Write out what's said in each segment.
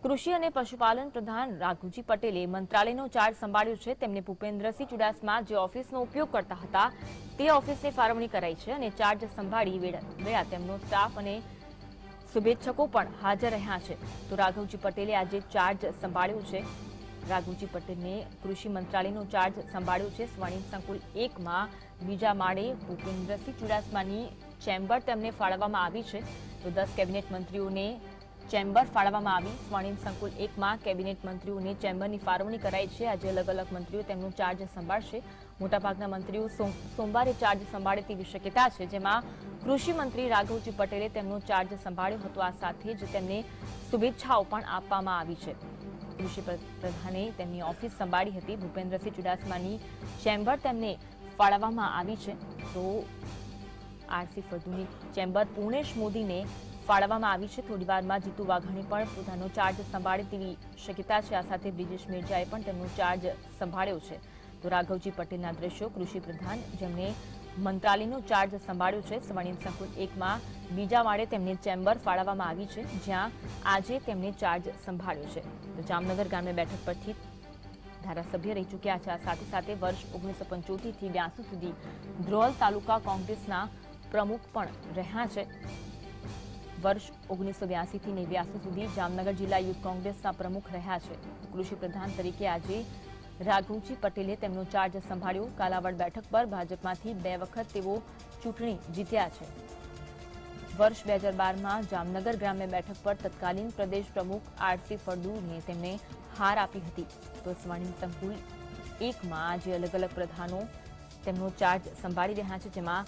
કૃષિ અને પશુપાલન પ્રધાન રાઘુજી પટેલે મંત્રાલયનો ચાર્જ સંભાળ્યો છે। તેમને ભૂપેન્દ્રસિંહ ચુડાસમા જે ઓફિસનો ઉપયોગ કરતા હતા તે ઓફિસને ફાળવણી કરાઈ છે અને ચાર્જ સંભાળી વેળા તેમનો સ્ટાફ અને શુભેચ્છકો પણ હાજર રહ્યા છે। તો રાઘવજી પટેલે આજે ચાર્જ સંભાળ્યો છે। રાઘુજી પટેલને કૃષિ મંત્રાલયનો ચાર્જ સંભાળ્યો છે। સ્વર્ણિમ સંકુલ 1 માં બીજા માળે ભૂપેન્દ્રસિંહ ચુડાસમાની ચેમ્બર તેમને ફાળવવામાં આવી છે। તો 10 કેબિનેટ મંત્રીઓને ચેમ્બર ફાળવવામાં આવી। સ્વર્ણિમ સંકુલ 1 માં કેબિનેટ મંત્રીઓને ચેમ્બરની ફાળવણી કરાઈ છે। આજે અલગ અલગ મંત્રીઓ તેમનો ચાર્જ સંભાળશે। મોટાભાગના મંત્રીઓ સોમવારે ચાર્જ સંભાળે તેવી શક્યતા છે, જેમાં કૃષિ મંત્રી રાઘવજી પટેલે તેમનો ચાર્જ સંભાળ્યો હતો। આ સાથે જ તેમને શુભેચ્છાઓ પણ આપવામાં આવી છે। કૃષિ પ્રધાને તેમની ઓફિસ સંભાળી હતી। ભૂપેન્દ્રસિંહ ચુડાસમાની ચેમ્બર તેમને ફાળવવામાં આવી છે। તો આરસી ફળદુની ચેમ્બર પૂર્ણેશ મોદીને ફાળવવામાં આવી છે। થોડીવારમાં જીતુ વાઘાણી પણ પોતાનો ચાર્જ સંભાળે તેવી શક્યતા છે। આ સાથે બ્રિજેશ મેરજાએ પણ તેમનો ચાર્જ સંભાળ્યો છે। તો રાઘવજી પટેલના દ્રશ્યો કૃષિ પ્રધાન જેમણે મંત્રાલયનો ચાર્જ સંભાળ્યો છે। સ્વર્ણિમ સંકુલ 1 માં બીજા માળે તેમને ચેમ્બર ફાળવવામાં આવી છે, જ્યાં આજે તેમણે ચાર્જ સંભાળ્યો છે। તો જામનગર ગ્રામ્ય બેઠક પરથી ધારાસભ્ય રહી ચૂક્યા છે। આ સાથે સાથે વર્ષ 1975 થી 82 સુધી ધ્રોલ તાલુકા કોંગ્રેસના પ્રમુખ પણ રહ્યા છે। વર્ષ 1982 થી 89 સુધી જામનગર જિલ્લા યુથ કોંગ્રેસના પ્રમુખ રહ્યા છે। કૃષિ પ્રધાન તરીકે આજે રાઘવજી પટેલે તેમનો ચાર્જ સંભાળ્યો। કાલાવડ બેઠક પર ભાજપમાંથી 2 વખત તેઓ ચૂંટણી જીત્યા છે। વર્ષ 2012માં જામનગર ગ્રામ્ય બેઠક પર તત્કાલીન પ્રદેશ પ્રમુખ આરસી ફળદુને તેમને હાર આપી હતી। તો સ્વર્ણિમ સંકુલ 1 માં આજે અલગ અલગ પ્રધાનો તેમનો ચાર્જ સંભાળી રહ્યા છે, જેમાં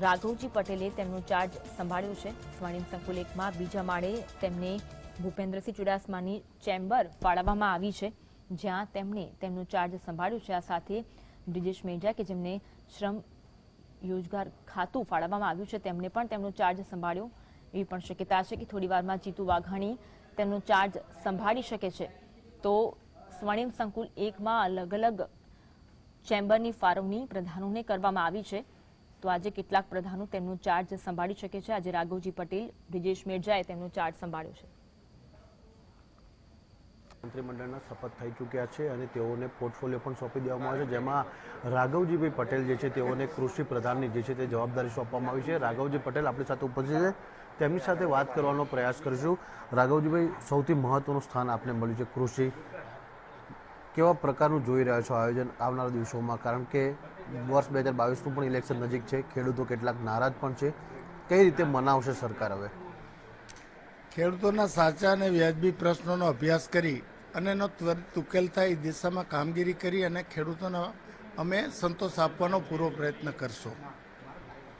રાઘવજી પટેલે તેમનો ચાર્જ સંભાળ્યો છે। સ્વર્ણિમ સંકુલ 1 માં બીજા માળે તેમને ભૂપેન્દ્રસિંહ ચુડાસમાની ચેમ્બર ફાળવવામાં આવી છે, જ્યાં તેમણે તેમનો ચાર્જ સંભાળ્યો છે। આ સાથે બ્રિજેશ મેરજા કે જેમને શ્રમ યોજગાર ખાતું ફાળવવામાં આવ્યું છે, તેમને પણ તેમનો ચાર્જ સંભાળ્યો એવી પણ શક્યતા છે કે થોડીવારમાં જીતુ વાઘાણી તેમનો ચાર્જ સંભાળી શકે છે। તો સ્વર્ણિમ સંકુલ 1 માં અલગ અલગ ચેમ્બરની ફાળવણી પ્રધાનોને કરવામાં આવી છે। તો આજે કેટલાક પ્રધાનો તેમનો ચાર્જ સંભાળી શકે છે। આજે રાઘવજી પટેલ, બ્રિજેશ મેરજાએ તેમનો ચાર્જ સંભાળ્યો છે। મંત્રીમંડળના શપથ થઈ ચૂક્યા છે અને તેઓને પોર્ટફોલિયો પણ સોંપી દેવામાં આવ્યો છે, જેમાં રાઘવજીભાઈ પટેલ જે છે તેઓને કૃષિ પ્રધાનની જે છે તે જવાબદારી સોંપવામાં આવી છે। રાઘવજી પટેલ આપણી સાથે ઉપસ્થિત છે, તેમની સાથે વાત કરવાનો પ્રયાસ કરીશું। રાઘવજીભાઈ, સૌથી મહત્વનું સ્થાન આપને મળ્યું છે કૃષિ, કેવા પ્રકારનું જોઈ રહ્યા છો આયોજન આવનારા દિવસોમાં? કારણ કે વર્ષ 2022નું પણ ઇલેક્શન નજીક છે, ખેડૂતો કેટલાક નારાજ પણ છે, કઈ રીતે મનાવશે સરકાર? હવે ખેડૂતોના સાચા અને વ્યાજબી પ્રશ્નોનો અભ્યાસ કરી અને એનો ત્વરિત ઉકેલ થાય એ દિશામાં કામગીરી કરી અને ખેડૂતોને અમે સંતોષ આપવાનો પૂરો પ્રયત્ન કરશું।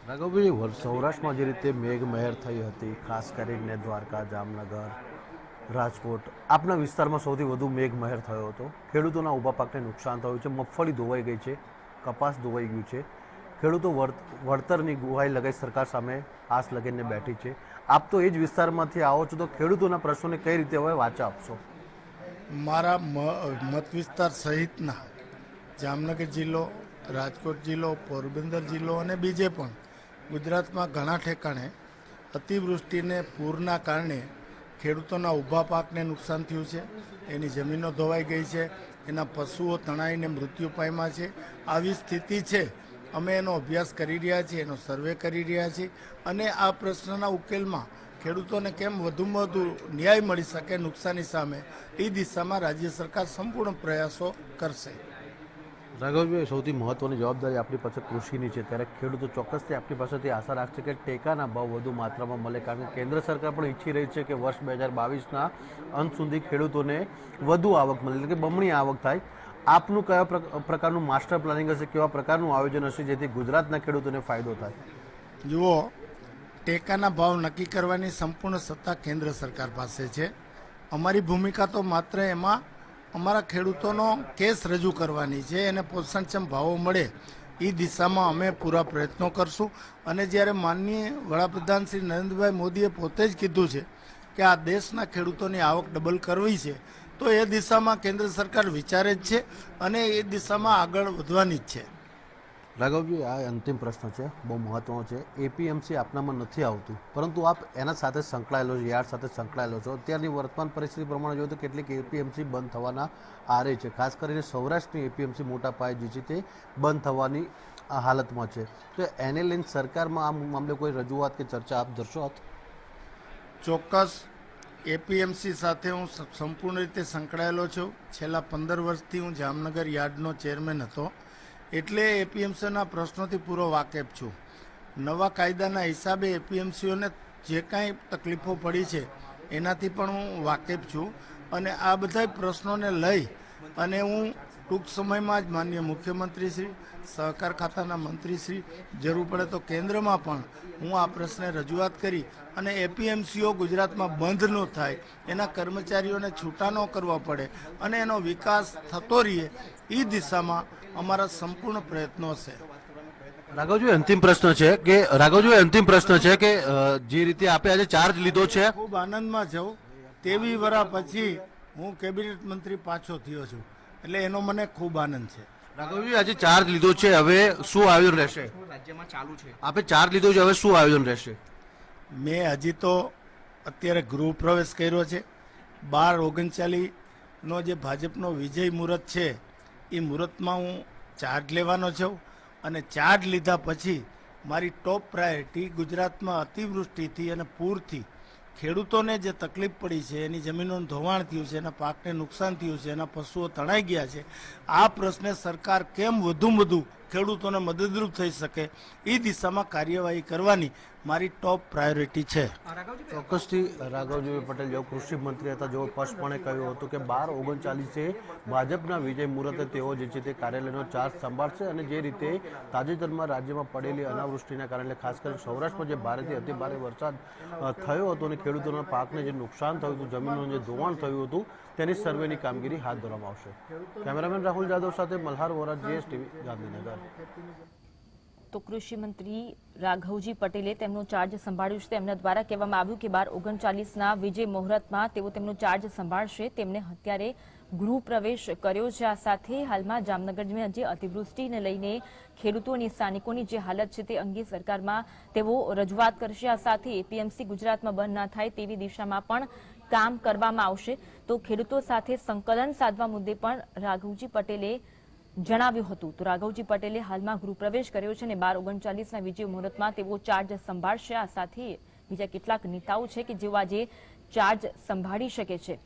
રાઘવભાઈ, સૌરાષ્ટ્રમાં જે રીતે મેઘમહેર થઈ હતી, ખાસ કરીને દ્વારકા, જામનગર, રાજકોટ, આપના વિસ્તારમાં સૌથી વધુ મેઘમહેર થયો હતો। ખેડૂતોના ઊભા પાકને નુકસાન થયું છે, મગફળી ધોવાઈ ગઈ છે, કપાસ ધોવાઈ ગયું છે, ખેડૂતો વળતરની ગુહાઈ લગાઈ સરકાર સામે આસ લગાવીને બેઠી છે। આપ તો એ જ વિસ્તારમાંથી આવો છો, તો ખેડૂતોના પ્રશ્નોને કઈ રીતે હવે વાચા આપશો? મારા મત વિસ્તાર સહિતના જામનગર જિલ્લો, રાજકોટ જિલ્લો, પોરબંદર જિલ્લો અને બીજે પણ ગુજરાતમાં ઘણા ઠેકાણે અતિવૃષ્ટિને પૂરના કારણે ખેડૂતોના ઊભા પાકને નુકસાન થયું છે, એની જમીનો ધોવાઈ ગઈ છે, એના પશુઓ તણાઈને મૃત્યુ પામ્યા છે। આવી સ્થિતિ છે, અમે એનો અભ્યાસ કરી રહ્યા છીએ, એનો સર્વે કરી રહ્યા છીએ અને આ પ્રશ્નના ઉકેલમાં ખેડૂતોને કેમ વધુમાં વધુ ન્યાય મળી શકે નુકસાની સામે, એ દિશામાં રાજ્ય સરકાર સંપૂર્ણ પ્રયાસો કરશે। રાઘવભાઈ, સૌથી મહત્વની જવાબદારી આપણી પાસે કૃષિની છે, ત્યારે ખેડૂતો ચોક્કસથી આપણી પાસેથી આશા રાખશે કે ટેકાના ભાવ વધુ માત્રામાં મળે, કારણ કે કેન્દ્ર સરકાર પણ ઈચ્છી રહી છે કે વર્ષ 2022ના અંત સુધી ખેડૂતોને વધુ આવક મળે, એટલે કે બમણી આવક થાય। આપનું કયા પ્રકારનું માસ્ટર પ્લાનિંગ હશે, કેવા પ્રકારનું આયોજન હશે જેથી ગુજરાતના ખેડૂતોને ફાયદો થાય? જુઓ, ટેકાના ભાવ નક્કી કરવાની સંપૂર્ણ સત્તા કેન્દ્ર સરકાર પાસે છે। અમારી ભૂમિકા તો માત્ર એમાં અમારા ખેડૂતોનો કેસ રજૂ કરવાની છે, એને પોષણક્ષમ ભાવો મળે એ દિશામાં અમે પૂરા પ્રયત્નો કરશું। અને જ્યારે માનનીય વડાપ્રધાન શ્રી નરેન્દ્રભાઈ મોદીએ પોતે જ કીધું છે કે આ દેશના ખેડૂતોની આવક ડબલ કરવી છે, તો એ દિશામાં કેન્દ્ર સરકાર વિચારે જ છે અને એ દિશામાં આગળ વધવાની જ છે। રાઘવજી, આ અંતિમ પ્રશ્ન છે, બહુ મહત્વનો છે. એપીએમસી આપનામાં નથી આવતું, પરંતુ આપ એના સાથે સંકળાયેલો છો, યાર્ડ સાથે સંકળાયેલો છો. અત્યારની વર્તમાન પરિસ્થિતિ પ્રમાણે જોઈએ તો કેટલીક એપીએમસી બંધ થવાના આરે છે. ખાસ કરીને સૌરાષ્ટ્રની એપીએમસી મોટા પાયે જે છે તે બંધ થવાની હાલતમાં છે. તો એને લઈને સરકારમાં આ મામલે કોઈ રજૂઆત કે ચર્ચા આપ ધરશો? ચોક્કસ એપીએમસી સાથે હું સંપૂર્ણ રીતે સંકળાયેલો છું. છેલ્લા 15 વર્ષથી હું જામનગર યાર્ડનો ચેરમેન હતો, એટલે એપીએમસીના પ્રશ્નોથી પૂરો વાકેફ છું. નવા કાયદાના હિસાબે એપીએમસીઓને જે કાંઈ તકલીફો પડી છે એનાથી પણ હું વાકેફ છું, અને આ બધા પ્રશ્નોને લઈ અને હું ટૂંક સમયમાં જ માનનીય મુખ્યમંત્રીશ્રી, સહકાર ખાતાના મંત્રીશ્રી, જરૂર પડે તો કેન્દ્રમાં પણ હું આ પ્રશ્ને રજૂઆત કરી અને એપીએમસીઓ ગુજરાતમાં બંધ ન થાય, એના કર્મચારીઓને છૂટા ન કરવા પડે અને એનો વિકાસ થતો રહે, એ દિશામાં અમારા સંપૂર્ણ પ્રયત્નો છે. રાઘવજી, અંતિમ પ્રશ્ન છે કે જે રીતે આપે આજે ચાર્જ લીધો છે, ખૂબ આનંદમાં છું. 23 વર્ષ પછી હું કેબિનેટ મંત્રી પાછો થયો છું, એટલે એનો મને ખૂબ આનંદ છે. રાઘવજી, આજે ચાર્જ લીધો છે, હવે શું આયોજન રહેશે? રાજ્યમાં ચાલુ છે, આપે ચાર્જ લીધો છે, હવે શું આયોજન રહેશે? મેં હજી તો અત્યારે ગૃહ પ્રવેશ કર્યો છે. 12/39 નો જે ભાજપનો વિજય મુહૂર્ત છે એ મુહૂર્તમાં હું ચાર્જ લેવાનો છું, અને ચાર્જ લીધા પછી મારી ટોપ પ્રાયોરિટી ગુજરાતમાં અતિવૃષ્ટિથી અને પૂરથી ખેડૂતોને જે તકલીફ પડી છે, એની જમીનોનું ધોવાણ થયું છે, એના પાકને નુકસાન થયું છે, એના પશુઓ તણાઈ ગયા છે, આ પ્રશ્ને સરકાર કેમ વધુ ખેડૂતોને મદદરૂપ થઈ શકે એ દિશામાં કાર્યવાહી કરવાની મારી ટોપ પ્રાયોરિટી છે. ચોક્કસથી રાઘવજી પટેલ જેઓ કૃષિ મંત્રી હતા, જેઓ સ્પષ્ટપણે કહ્યું હતું કે 12/39 ભાજપના વિજય મુહૂર્તે તેઓ જે છે તે કાર્યાલયનો ચાર્જ સંભાળશે, અને જે રીતે તાજેતરમાં રાજ્યમાં પડેલી અનાવૃષ્ટિના કારણે ખાસ કરીને સૌરાષ્ટ્રમાં જે ભારેથી અતિ ભારે વરસાદ થયો હતો અને ખેડૂતોના પાકને જે નુકસાન થયું હતું, જમીનનું જે ધોવાણ થયું હતું, તેની સર્વેની કામગીરી હાથ ધરવામાં આવશે. કેમેરામેન રાહુલ જાદવ સાથે મલ્હાર વોરા, જીએસટીવી, ગાંધીનગર. તો કૃષિ મંત્રી રાઘવજી પટેલે તેમનો ચાર્જ સંભાળ્યો છે. તેમના દ્વારા કહેવામાં આવ્યું કે 12/39ના વિજય મુહૂર્તમાં તેઓ તેમનો ચાર્જ સંભાળશે. તેમને અત્યારે ગૃહ પ્રવેશ કર્યો છે. આ સાથે હાલમાં જામનગરમાં જે અતિવૃષ્ટિને લઈને ખેડૂતોની, સ્થાનિકોની જે હાલત છે તે અંગે સરકારમાં તેઓ રજૂઆત કરશે. આ સાથે એપીએમસી ગુજરાતમાં બંધ ના થાય તેવી દિશામાં પણ કામ કરવામાં આવશે. તો ખેડૂતો સાથે સંકલન સાધવા મુદ્દે પણ રાઘવજી પટેલે જણાવ્યું હતું. તો રાઘવજી પટેલે હાલમાં ગૃહ પ્રવેશ કર્યો છે અને 12/39ના વિજય મુહૂર્તમાં તેઓ ચાર્જ સંભાળશે. આ સાથે બીજા કેટલાક નેતાઓ છે કે જેઓ આજે ચાર્જ સંભાળી શકે છે.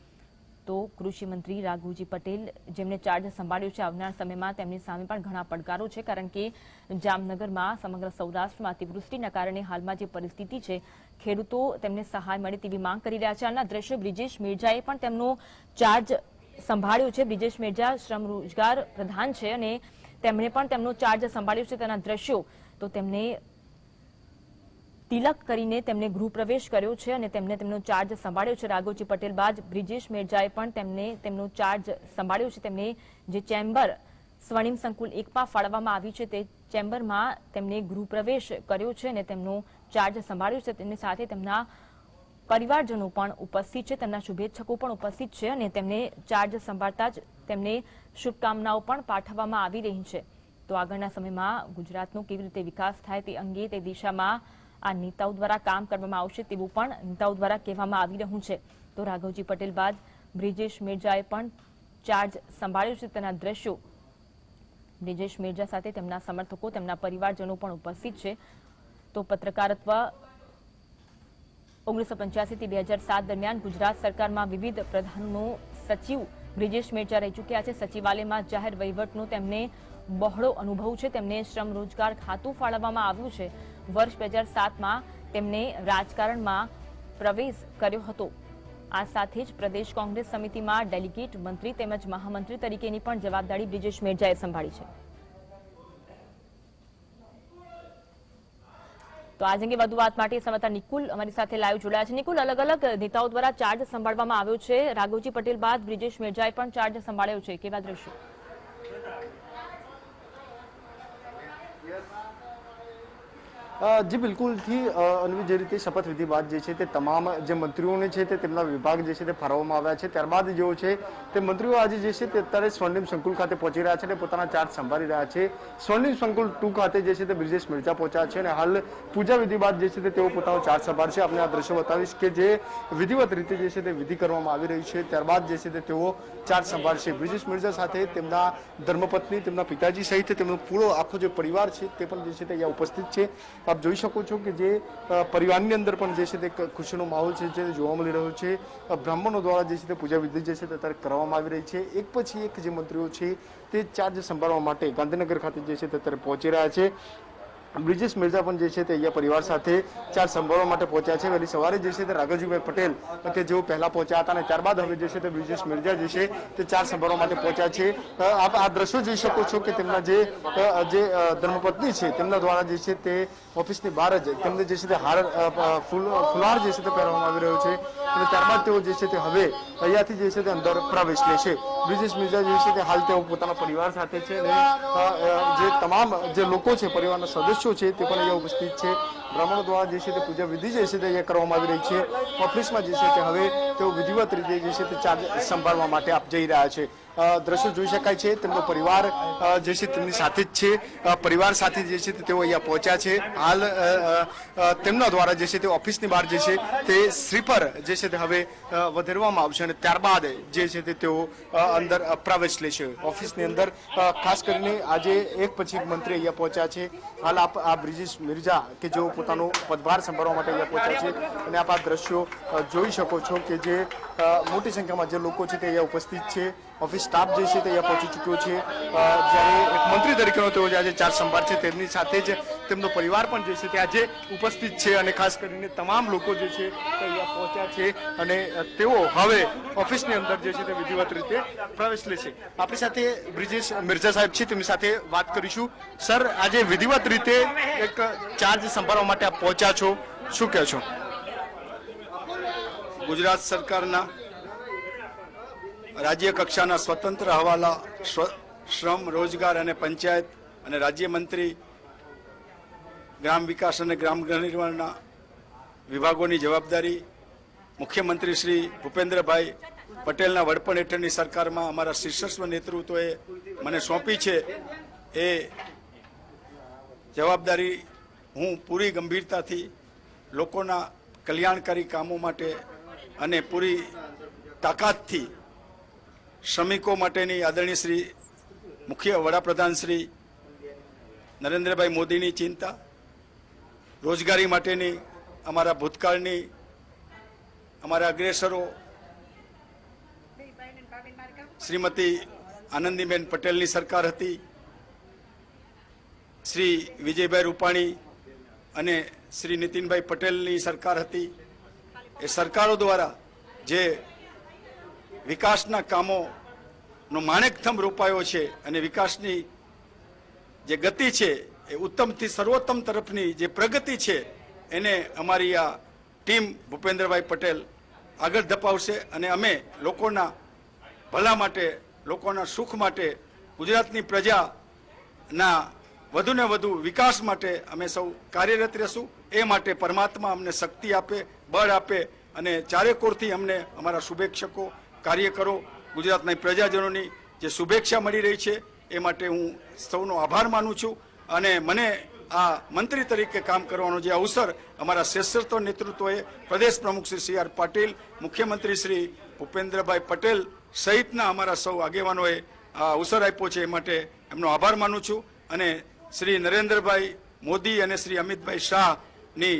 તો કૃષિ મંત્રી રાઘવજી પટેલ જેમને ચાર્જ સંભાળ્યો છે, આવનાર સમયમાં તેમની સામે પણ ઘણા પડકારો છે, કારણ કે જામનગરમાં, સમગ્ર સૌરાષ્ટ્રમાં અતિવૃષ્ટિના કારણે હાલમાં જે પરિસ્થિતિ છે, ખેડૂતો તેમને સહાય મળે તેવી માંગ કરી રહ્યા છે. હાલના દ્રશ્યો બ્રિજેશ મેરજાએ પણ તેમનો ચાર્જ સંભાળ્યો છે. બ્રિજેશ મેરજા શ્રમ રોજગાર પ્રધાન છે અને તેમણે પણ તેમનો ચાર્જ સંભાળ્યો છે. તેના દ્રશ્યો તો તેમને તિલક કરીને તેમને ગૃહ પ્રવેશ કર્યો છે અને તેમને તેમનો ચાર્જ સંભાળ્યો છે. રાઘવજી પટેલ બાદ બ્રિજેશ મેરજાએ પણ તેમને તેમનો ચાર્જ સંભાળ્યો છે. તેમને જે ચેમ્બર સ્વર્ણિમ સંકુલ 1માં ફાળવવામાં આવી છે તે ચેમ્બરમાં તેમને ગૃહ પ્રવેશ કર્યો છે અને તેમનો ચાર્જ સંભાળ્યો છે. તેમની સાથે તેમના પરિવારજનો પણ ઉપસ્થિત છે, તેમના શુભેચ્છકો પણ ઉપસ્થિત છે અને તેમને ચાર્જ સંભાળતા જ તેમને શુભકામનાઓ પણ પાઠવવામાં આવી રહી છે. તો આગળના સમયમાં ગુજરાતનો કેવી રીતે વિકાસ થાય તે અંગે, તે દિશામાં આ નેતાઓ દ્વારા કામ કરવામાં આવશે તેવું પણ નેતાઓ દ્વારા કહેવામાં આવી રહ્યું છે. તો રાઘવજી પટેલ બાદ બ્રિજેશ મેરજાએ પણ ચાર્જ સંભાળ્યો છે. તેના દ્રશ્યો બ્રિજેશ મેરજા સાથે તેમના સમર્થકો, તેમના પરિવારજનો પણ ઉપસ્થિત છે. તો પત્રકારત્વ 1985 થી 2007 દરમિયાન ગુજરાત સરકારમાં વિવિધ પ્રધાનોનો સચિવ બ્રિજેશ મેરજા રહી ચૂક્યા છે. સચિવાલયમાં જાહેર વહીવટનો તેમને બહોળો અનુભવ છે. તેમને શ્રમ રોજગાર ખાતું ફાળવવામાં આવ્યું છે. વર્ષ 2007માં તેમને રાજકારણમાં પ્રવેશ કર્યો હતો. આ સાથે જ પ્રદેશ કોંગ્રેસ સમિતિમાં ડેલિગેટ મંત્રી તેમજ મહામંત્રી તરીકેની પણ જવાબદારી બ્રિજેશ મેરજાએ સંભાળી છે. તો આજ અંગે વધુ વાત માટે સંવાદદાતા નિકુલ અમારી સાથે લાઈવ જોડાયા છે. નિકુલ, અલગ અલગ નેતાઓ દ્વારા ચાર્જ સંભાળવામાં આવ્યો છે. રાઘવજી પટેલ બાદ બ્રિજેશ મેરજાએ પણ ચાર્જ સંભાળ્યો છે. કેવા દ્રશ્યો? જી બિલકુલથી અન્વી જે રીતે શપથવિધિ બાદ જે છે તે તમામ જે મંત્રીઓને છે તે તેમના વિભાગ જે છે તે ફાળવવામાં આવ્યા છે. ત્યારબાદ જેઓ છે તે મંત્રીઓ આજે જે છે તે અત્યારે સ્વર્ણિમ સંકુલ ખાતે પહોંચી રહ્યા છે અને પોતાના ચાર્જ સંભાળી રહ્યા છે. સ્વર્ણિમ સંકુલ 2 ખાતે જે છે તે બ્રિજેશ મિર્ઝા પહોંચ્યા છે અને હાલ પૂજા વિધિ બાદ જે છે તે તેઓ પોતાનો ચાર્જ સંભાળશે. આપણે આ દ્રશ્યો બતાવીશ કે જે વિધિવત રીતે જે છે તે વિધિ કરવામાં આવી રહી છે. ત્યારબાદ જે છે તે તેઓ ચાર્જ સંભાળશે. બ્રિજેશ મિર્ઝા સાથે તેમના ધર્મપત્ની, તેમના પિતાજી સહિત તેમનો પૂરો આખો જે પરિવાર છે તે પણ જે છે તે અહીંયા ઉપસ્થિત છે. આપ જોઈ શકો છો કે જે પરિવારની અંદર પણ જે છે તે ખુશીનો માહોલ છે જે જોવા મળી રહ્યો છે. બ્રાહ્મણો દ્વારા જે છે તે પૂજા વિધિ જે છે તે અત્યારે કરવામાં આવી રહી છે. એક પછી એક જે મંત્રીઓ છે તે ચાર્જ સંભાળવા માટે ગાંધીનગર ખાતે જે છે તે અત્યારે પહોંચી રહ્યા છે. બ્રિજેશ મિર્ઝા પણ જે છે તે અહીંયા પરિવાર સાથે ચાર્જ સંભાળવા માટે પહોંચ્યા છે. વહેલી સવારે જે છે તે રાઘવજીભાઈ પટેલ કે જેઓ પહેલા પહોંચ્યા હતા અને ત્યારબાદ હવે જે છે તે બ્રિજેશ મિર્ઝા જે છે તે ચાર્જ સંભાળવા માટે પહોંચ્યા છે. આપ આ દ્રશ્યો જોઈ શકો છો કે તેમના જે ધર્મપત્ની છે તેમના દ્વારા જે છે તે ઓફિસની બહાર જ તેમને જે છે તે ફુલહાર જે છે તે પહેરવામાં આવી રહ્યો છે અને ત્યારબાદ તેઓ જે છે તે હવે અહીંયાથી જે છે તે અંદર પ્રવેશ લેશે. બ્રિજેશ મિર્ઝા જે છે તે હાલ તેઓ પોતાના પરિવાર સાથે છે અને જે તમામ જે લોકો છે પરિવારના સદસ્યો છે તે પણ અહીંયા ઉપસ્થિત છે. બ્રાહ્મણો દ્વારા જે છે તે પૂજા વિધિ જે છે તે અહીંયા કરવામાં આવી રહી છે. ઓફિસમાં જે છે તે હવે તેઓ વિધિવત રીતે જે છે તે ચાર્જ સંભાળવા માટે આપ જઈ રહ્યા છે. દ્રશ્યો જોઈ શકાય છે. તેમનો પરિવાર જે છે તેમની સાથે જ છે. પરિવાર સાથે જે છે તેઓ અહીંયા પહોંચ્યા છે. હાલ તેમના દ્વારા જે છે તે ઓફિસની બહાર જે છે તે શ્રીફળ જે છે તે હવે વધારવામાં આવશે અને ત્યારબાદ જે છે તે તેઓ અંદર પ્રવેશ લેશે. ઓફિસની અંદર ખાસ કરીને આજે એક પછી એક મંત્રી અહીંયા પહોંચ્યા છે. હાલ આપ આ બ્રિજેશ મિર્ઝા કે જેઓ પોતાનો પદભાર સંભાળવા માટે અહીંયા પહોંચ્યા છે અને આપ આ દ્રશ્યો જોઈ શકો છો કે જે મોટી સંખ્યામાં જે લોકો છે તે અહીંયા ઉપસ્થિત છે. ઓફિસ સ્ટાફ જે છે તે અહીંયા પહોંચી ચૂક્યો છે. જ્યારે એક મંત્રી તરીકેનો તેઓ આજે ચાર્જ સંભાળશે તેમની સાથે જ તેમનો પરિવાર પણ જે છે તે આજે ઉપસ્થિત છે અને ખાસ કરીને તમામ લોકો જે છે તે અહીંયા પહોંચ્યા છે અને તેઓ હવે ઓફિસની અંદર જે છે તે વિધિવત રીતે પ્રવેશ લેશે. આપણી સાથે બ્રિજેશ મિર્ઝા સાહેબ છે, તેમની સાથે વાત કરીશું. સર, આજે વિધિવત રીતે એક ચાર્જ સંભાળવા માટે આપ પહોંચ્યા છો, શું કહો છો? ગુજરાત સરકારના રાજ્ય કક્ષાના સ્વતંત્ર હવાલા શ્રમ, રોજગાર અને પંચાયત અને રાજ્યમંત્રી ગ્રામ વિકાસ અને ગ્રામ નિર્માણના વિભાગોની જવાબદારી મુખ્યમંત્રી શ્રી ભૂપેન્દ્રભાઈ પટેલના વડપણ હેઠળની સરકારમાં અમારા શીર્ષસ્વ નેતૃત્વએ મને સોંપી છે. એ જવાબદારી હું પૂરી ગંભીરતાથી લોકોના કલ્યાણકારી કામો માટે અને પૂરી તાકાતથી શ્રમિકો માટેની આદરણીય શ્રી મુખ્ય વડાપ્રધાન શ્રી નરેન્દ્રભાઈ મોદીની ચિંતા, રોજગારી માટેની અમારા ભૂતકાળની અમારા અગ્રેસરો શ્રીમતી આનંદીબેન પટેલની સરકાર હતી, શ્રી વિજયભાઈ રૂપાણી અને શ્રી નીતિનભાઈ પટેલની સરકાર હતી. એ સરકારો દ્વારા જે વિકાસના કામોનો માણેકથંભ રોપાયો છે અને વિકાસની જે ગતિ છે એ ઉત્તમથી સર્વોત્તમ તરફની જે પ્રગતિ છે એને અમારી આ ટીમ ભૂપેન્દ્રભાઈ પટેલ આગળ ધપાવશે અને અમે લોકોના ભલા માટે, લોકોના સુખ માટે, ગુજરાતની પ્રજાના વધુને વધુ વિકાસ માટે અમે સૌ કાર્યરત રહેશું. એ માટે પરમાત્મા અમને શક્તિ આપે, બળ આપે અને ચારેકોરથી અમને અમારા શુભેચ્છકો, કાર્યકરો, ગુજરાતના પ્રજાજનોની જે શુભેચ્છા મળી રહી છે એ માટે હું સૌનો આભાર માનું છું. અને મને આ મંત્રી તરીકે કામ કરવાનો જે અવસર અમારા શ્રેષ્ઠ નેતૃત્વએ પ્રદેશ પ્રમુખ શ્રી સી આર પાટીલ, મુખ્યમંત્રી શ્રી ભૂપેન્દ્રભાઈ પટેલ સહિતના અમારા સૌ આગેવાનોએ આ અવસર આપ્યો છે એ માટે એમનો આભાર માનું છું. અને શ્રી નરેન્દ્રભાઈ મોદી અને શ્રી અમિતભાઈ શાહની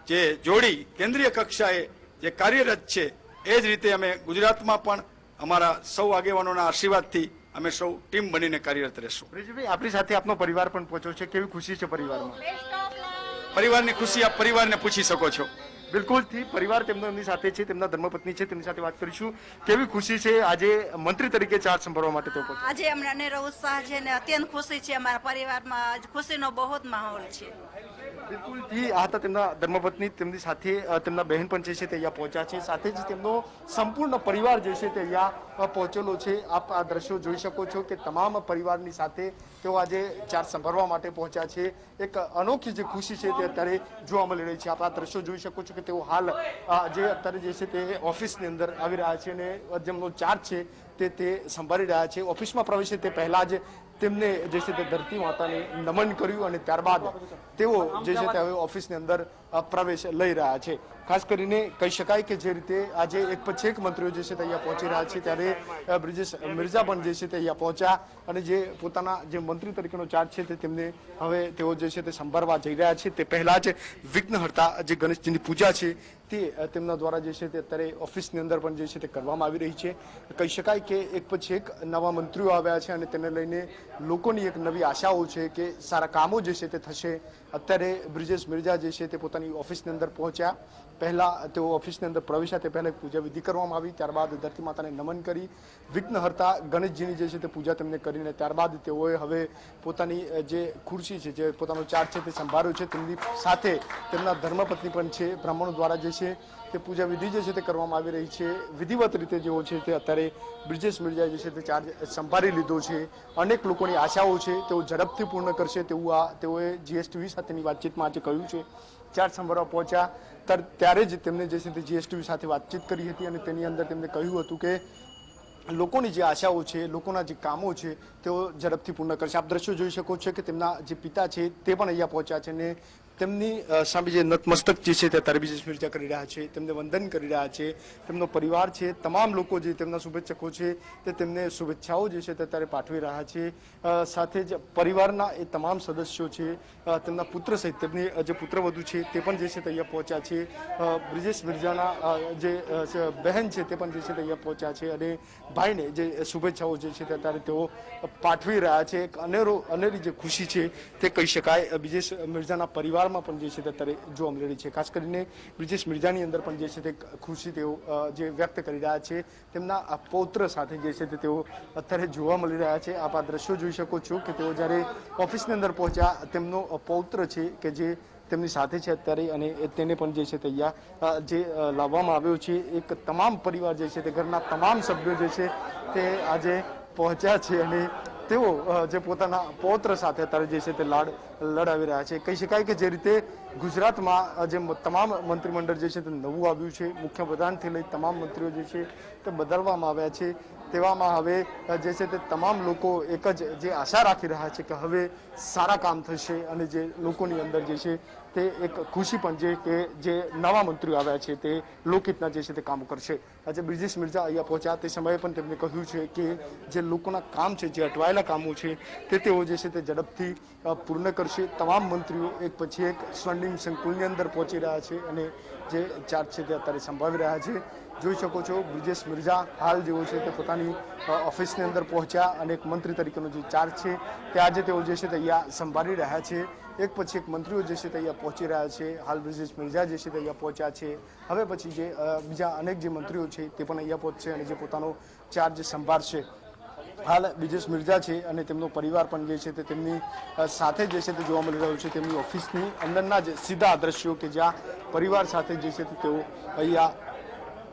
જે જોડી કેન્દ્રીય કક્ષાએ જે કાર્યરત છે એ જ રીતે અમે ગુજરાતમાં પણ અમારા સૌ આગેવાનોના આશીર્વાદથી અમે સૌ ટીમ બનીને કાર્યરત રહેશું. બ્રિજભાઈ, આપણી સાથે આપનો પરિવાર પણ પહોંચ્યો છે. કેવી ખુશી છે પરિવારમાં? પરિવારની ખુશી આપ પરિવારને પૂછી શકો છો. બિલકુલથી પરિવાર તેમનો એમની સાથે છે, તેમના ધર્મપત્ની છે, તેમની સાથે વાત કરીશું. કેવી ખુશી છે આજે મંત્રી તરીકે ચાર્જ સંભાળવા માટે તેઓ પહોંચ્યા? આજે અમને અનેરો ઉત્સાહ છે અને અત્યંત ખુશી છે. અમારા પરિવારમાં ખુશીનો બહુ જ માહોલ છે. બિલકુલથી આ હતા તેમના ધર્મપત્ની, તેમની સાથે તેમના બહેન પણ છે તે અહીંયા પહોંચ્યા છે. સાથે જ તેમનો સંપૂર્ણ પરિવાર જે છે તે અહીંયા પહોંચેલો છે। આપ આ દ્રશ્યો જોઈ શકો છો કે તમામ પરિવારની સાથે તેઓ આજે ચાર્જ સંભાળવા માટે પહોંચ્યા છે। એક અનોખી જે ખુશી છે તે અત્યારે જોવા મળી રહી છે। આપ આ દ્રશ્યો જોઈ શકો છો કે તેઓ હાલ જે અત્યારે જે છે તે ઓફિસની અંદર આવી રહ્યા છે અને જેમનો ચાર્જ છે તે સંભાળી રહ્યા છે। ઓફિસમાં પ્રવેશે તે પહેલા જ તેમને જે છે તે ધરતી માતાને નમન કર્યું અને ત્યારબાદ તેઓ જે છે તે હવે ઓફિસની અંદર પ્રવેશ લઈ રહ્યા છે। ખાસ કરીને કહી શકાય કે જે રીતે આજે એક પછી એક મંત્રીઓ જે છે તે અહીંયા પહોંચી રહ્યા છે ત્યારે બ્રિજેશ મિર્ઝા પણ જે છે તે અહીંયા પહોંચ્યા અને જે પોતાના જે મંત્રી તરીકેનો ચાર્જ છે તે તેમને હવે તેઓ જે છે તે સંભાળવા જઈ રહ્યા છે। તે પહેલા જ વિઘ્નહર્તા જે ગણેશજીની પૂજા છે તે તેમના દ્વારા જે છે તે અત્યારે ઓફિસની અંદર પણ જે છે તે કરવામાં આવી રહી છે। કહી શકાય કે એક પછી એક નવા મંત્રીઓ આવ્યા છે અને તેને લઈને લોકોની એક નવી આશાઓ છે કે સારા કામો જે છે તે થશે। અત્યારે બ્રિજેશ મિર્ઝા જે છે તે પોતાની ઓફિસની અંદર પહોંચ્યા। પહેલા તેઓ ઓફિસની અંદર પ્રવેશ્યા તે પહેલા પૂજા વિધિ કરવામાં આવી, ત્યારબાદ ધરતી માતાને નમન કરી વિઘ્નહર્તા ગણેશજીની જે છે તે પૂજા તેમને કરીને ત્યારબાદ તેઓએ હવે પોતાની જે ખુરશી છે, જે પોતાનો ચાર્જ છે તે સંભાળ્યો છે। તેમની સાથે તેમના ધર્મપત્ની પણ છે। બ્રાહ્મણો દ્વારા જે છે તે પૂજા વિધિ જે છે તે કરવામાં આવી રહી છે। વિધિવત રીતે જેઓ છે તે અત્યારે બ્રિજેશ મિર્ઝાએ જે છે તે ચાર્જ સંભાળી લીધો છે। અનેક લોકોની આશાઓ છે તેઓ ઝડપથી પૂર્ણ કરશે તેવું તેઓએ GSTV સાથેની વાતચીતમાં આજે કહ્યું છે। ચાર્જ સંભાળવા પહોંચ્યા ત્યારે જ તેમને જે છે તે GSTV સાથે વાતચીત કરી હતી અને તેની અંદર તેમને કહ્યું હતું કે લોકોની જે આશાઓ છે, લોકોના જે કામો છે તેઓ ઝડપથી પૂર્ણ કરશે। આપ દ્રશ્યો જોઈ શકો છો કે તેમના જે પિતા છે તે પણ અહીંયા પહોંચ્યા છે અને તેમની સામે જે નતમસ્તક જે છે તે અત્યારે બ્રિજેશ મિર્ઝા કરી રહ્યા છે, તેમને વંદન કરી રહ્યા છે। તેમનો પરિવાર છે, તમામ લોકો જે તેમના શુભેચ્છકો છે તે તેમને શુભેચ્છાઓ જે છે તે અત્યારે પાઠવી રહ્યા છે। સાથે જ પરિવારના એ તમામ સદસ્યો છે, તેમના પુત્ર સહિત તેમની જે પુત્રવધુ છે તે પણ જે છે તે અહીંયા પહોંચ્યા છે। બ્રિજેશ મિર્ઝાના જે બહેન છે તે પણ જે છે તે અહીંયા પહોંચ્યા છે અને ભાઈને જે શુભેચ્છાઓ જે છે તે અત્યારે તેઓ પાઠવી રહ્યા છે। એક અનેરી જે ખુશી છે તે કહી શકાય બ્રિજેશ મિર્ઝાના પરિવારમાં પણ જે છે તે અત્યારે જોવા મળી રહી છે। ખાસ કરીને બ્રિજેશ મિર્ઝાની અંદર પણ જે છે તે ખુશી તેઓ જે વ્યક્ત કરી રહ્યા છે તેમના પૌત્ર સાથે જે છે તે તેઓ અત્યારે જોવા મળી રહ્યા છે। આપ આ દ્રશ્યો જોઈ શકો છો કે તેઓ જ્યારે ઓફિસની અંદર પહોંચ્યા તેમનો પૌત્ર છે કે જે તેમની સાથે છે અત્યારે અને તેને પણ જે છે તે અહીંયા જે લાવવામાં આવ્યો છે। એક તમામ પરિવાર જે છે તે ઘરના તમામ સભ્યો જે છે તે આજે પહોંચ્યા છે અને તેઓ જે પોતાના પૌત્ર સાથે અત્યારે જે છે તે લડાવી રહ્યા છે। કહી શકાય કે જે રીતે ગુજરાતમાં જે તમામ મંત્રીમંડળ જે છે તે નવું આવ્યું છે, મુખ્યપ્રધાનથી લઈ તમામ મંત્રીઓ જે છે તે બદલવામાં આવ્યા છે, તેવામાં હવે જે છે તે તમામ લોકો એક જ જે આશા રાખી રહ્યા છે કે હવે સારા કામ થશે અને જે લોકોની અંદર જે છે તે એક ખુશી પણ છે કે જે નવા મંત્રીઓ આવ્યા છે તે લોકહિતના જે છે તે કામો કરશે। આજે બ્રિજેશ મિર્ઝા અહીંયા પહોંચ્યા તે સમયે પણ તેમને કહ્યું છે કે જે લોકોના કામ છે, જે અટવાયેલા કામો છે તે તેઓ જે છે તે ઝડપથી પૂર્ણ કરશે। તમામ મંત્રીઓ એક પછી એક સ્વર્ણિમ સંકુલની અંદર પહોંચી રહ્યા છે અને જે ચાર્જ છે તે અત્યારે સંભાળી રહ્યા છે। જોઈ શકો છો બ્રિજેશ મિર્ઝા હાલ જેવો છે તે પોતાની ઓફિસની અંદર પહોંચ્યા અને એક મંત્રી તરીકેનો જે ચાર્જ છે તે આજે તેઓ જે છે તે અહીંયા સંભાળી રહ્યા છે। એક પછી એક મંત્રીઓ જે છે તે અહીંયા પહોંચી રહ્યા છે। હાલ બ્રિજેશ મિર્ઝા જે છે તે અહીંયા પહોંચ્યા છે। હવે પછી જે બીજા અનેક જે મંત્રીઓ છે તે પણ અહીંયા પહોંચશે અને જે પોતાનો ચાર્જ સંભાળશે। હાલ બ્રિજેશ મિર્ઝા છે અને તેમનો પરિવાર પણ જે છે તે તેમની સાથે જે છે તે જોવા મળી રહ્યું છે। તેમની ઓફિસની અંદરના જે સીધા દ્રશ્યો કે જ્યાં પરિવાર સાથે જે છે તે તેઓ અહીંયા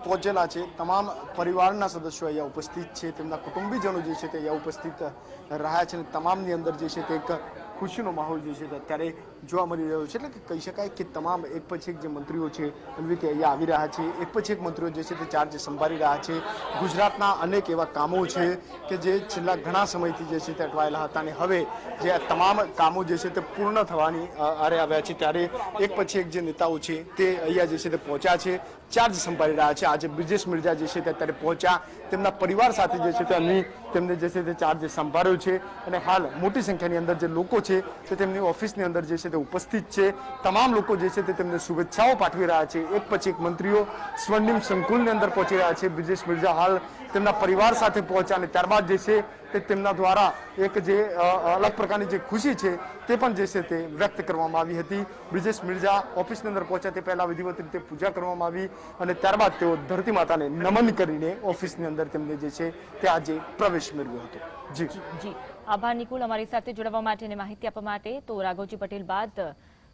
પહોંચેલા છે। તમામ પરિવારના સદસ્યો અહીંયા ઉપસ્થિત છે, તેમના કુટુંબીજનો જે છે તે અહીંયા ઉપસ્થિત રહ્યા છે અને તમામની અંદર જે છે તે એક ખુશીનો માહોલ જે છે તે અત્યારે જોવા મળી રહ્યો છે। એટલે કે કહી શકાય કે તમામ એક પછી એક જે મંત્રીઓ છે એવી રીતે અહીંયા આવી રહ્યા છે, એક પછી એક મંત્રીઓ જે છે તે ચાર્જ સંભાળી રહ્યા છે। ગુજરાતના અનેક એવા કામો છે કે જે છેલ્લા ઘણા સમયથી જે છે તે અટવાયેલા હતા અને હવે જે તમામ કામો જે છે તે પૂર્ણ થવાની આરે આવ્યા છે ત્યારે એક પછી એક જે નેતાઓ છે તે અહીંયા જે છે તે પહોંચ્યા છે, ચાર્જ સંભાળી રહ્યા છે। આજે બ્રિજેશ મિર્ઝા જે છે તે અત્યારે પહોંચ્યા, તેમના પરિવાર સાથે જે છે તેમને જે છે તે ચાર્જ સંભાળ્યો છે અને હાલ મોટી સંખ્યાની અંદર જે લોકો છે તે તેમની ઓફિસની અંદર જે છે તે ઉપસ્થિત છે। તમામ લોકો જે છે તે તેમને શુભેચ્છાઓ પાઠવી રહ્યા છે। એક પછી એક મંત્રીઓ સ્વર્ણિમ સંકુલની અંદર પહોંચી રહ્યા છે। બ્રિજેશ મિર્ઝા હાલ તેમના પરિવાર સાથે પહોંચ્યા અને ત્યારબાદ જે છે તે તેમના દ્વારા એક જે અલગ પ્રકારની જે ખુશી છે તે પણ જે છે તે વ્યક્ત કરવામાં આવી હતી। બ્રિજેશ મિર્ઝા ઓફિસની અંદર પહોંચ્યા તે પહેલા વિધિવત રીતે પૂજા કરવામાં આવી અને ત્યારબાદ તેઓ ધરતી માતાને નમન કરીને ઓફિસની અંદર તેમને જે છે તે આજે પ્રવેશ મેળવ્યો હતો। જી જી, આભાર નિકુલ અમારી સાથે જોડાવા માટે અને માહિતી આપવા માટે। તો રાઘવજી પટેલ બાદ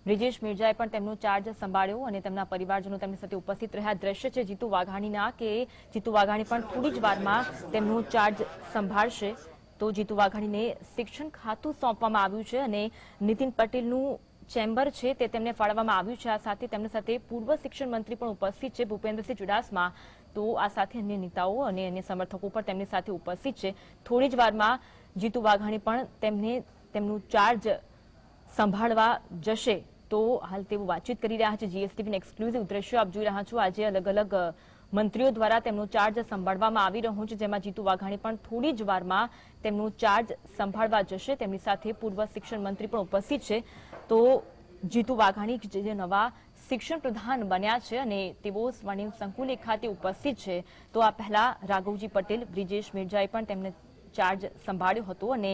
બ્રિજેશ મિર્જાએ પણ તેમનો ચાર્જ સંભાળ્યો અને તેમના પરિવારજનો તેમની સાથે ઉપસ્થિત રહ્યા. દ્રશ્ય છે જીતુ વાઘાણીના કે જીતુ વાઘાણી પણ થોડી જ વારમાં તેમનો ચાર્જ સંભાળશે. તો જીતુ વાઘાણીને શિક્ષણ ખાતું સોંપવામાં આવ્યું છે અને નીતિન પટેલનું ચેમ્બર છે તે તેમને ફાળવવામાં આવ્યું છે. આ સાથે તેમની સાથે પૂર્વ શિક્ષણ મંત્રી પણ ઉપસ્થિત છે, ભૂપેન્દ્રસિંહ ચુડાસમા. તો આ સાથે અન્ય નેતાઓ અને અન્ય સમર્થકો પણ તેમની સાથે ઉપસ્થિત છે. થોડી જ વારમાં જીતુ વાઘાણી પણ તેમનું ચાર્જ સંભાળવા જશે. તો હાલ તેઓ વાતચીત કરી રહ્યા છે. જીએસટીવીના એક્સક્લુઝિવ દ્રશ્યો આપ જોઈ રહ્યા છો. આજે અલગ અલગ મંત્રીઓ દ્વારા તેમનો ચાર્જ સંભાળવામાં આવી રહ્યો છે, જેમાં જીતુ વાઘાણી પણ થોડી જ વારમાં તેમનો ચાર્જ સંભાળવા જશે. તેમની સાથે પૂર્વ શિક્ષણ મંત્રી પણ ઉપસ્થિત છે. તો જીતુ વાઘાણી જે નવા શિક્ષણ પ્રધાન બન્યા છે અને તેઓ સ્વર્ણિમ સંકુલ ખાતે ઉપસ્થિત છે. તો આ પહેલા રાઘવજી પટેલ, બ્રિજેશ મિર્જાએ પણ તેમને ચાર્જ સંભાળ્યો હતો અને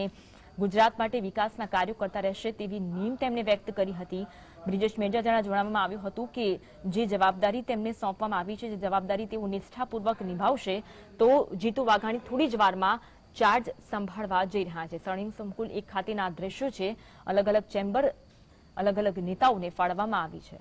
ગુજરાત માટે વિકાસના કાર્યો કરતા રહેશે તેવી નીમ તેમણે વ્યક્ત કરી હતી. બ્રિજેશ મિર્જા દ્વારા જણાવવામાં આવ્યું હતું કે જે જવાબદારી તેમને સોંપવામાં આવી છે, જે જવાબદારી તેઓ નિષ્ઠાપૂર્વક નિભાવશે. તો જીતુ વાઘાણી થોડી જ વારમાં ચાર્જ સંભાળવા જઈ રહ્યા છે. સ્વર્ણિમ સંકુલ ખાતેના દ્રશ્યો છે. અલગ અલગ ચેમ્બર અલગ અલગ નેતાઓને ફાળવવામાં આવી છે.